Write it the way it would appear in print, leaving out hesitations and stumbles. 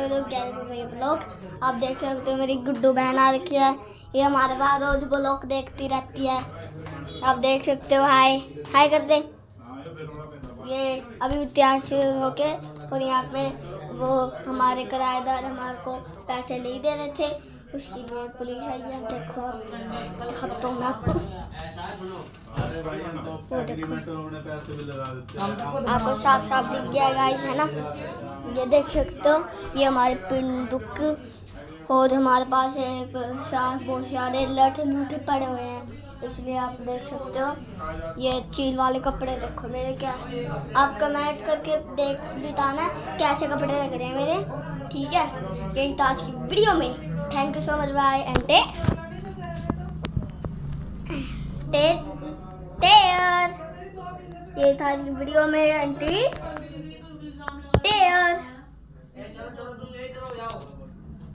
Blog आप देख सकते हो। मेरी गुड्डू बहन आ रखी है, ये हमारे बाद रोज ब्लॉग देखती रहती है। आप देख सकते हो। हाय हाय कर दे। ये अभी तैयार से होके और यहाँ पे वो हमारे किराएदार हमारे को पैसे नहीं दे रहे थे, उसके लिए पुलिस आई है। देखो हफ्तों में आपको वो देखो आपको साफ साफ दिख गया गाइस, है ना। ये देख सकते हो, ये हमारे पिंडुक और हमारे पास एक बहुत सारे लठ लूठे पड़े हुए हैं, इसलिए आप देख सकते हो। ये चील वाले कपड़े देखो मेरे, क्या आप कमेंट करके देख बताना कैसे कपड़े लग रहे हैं मेरे, ठीक है। यही था आज की वीडियो में। Thank you so much, bye and care. ये था आज की वीडियो में एंटी टेयर।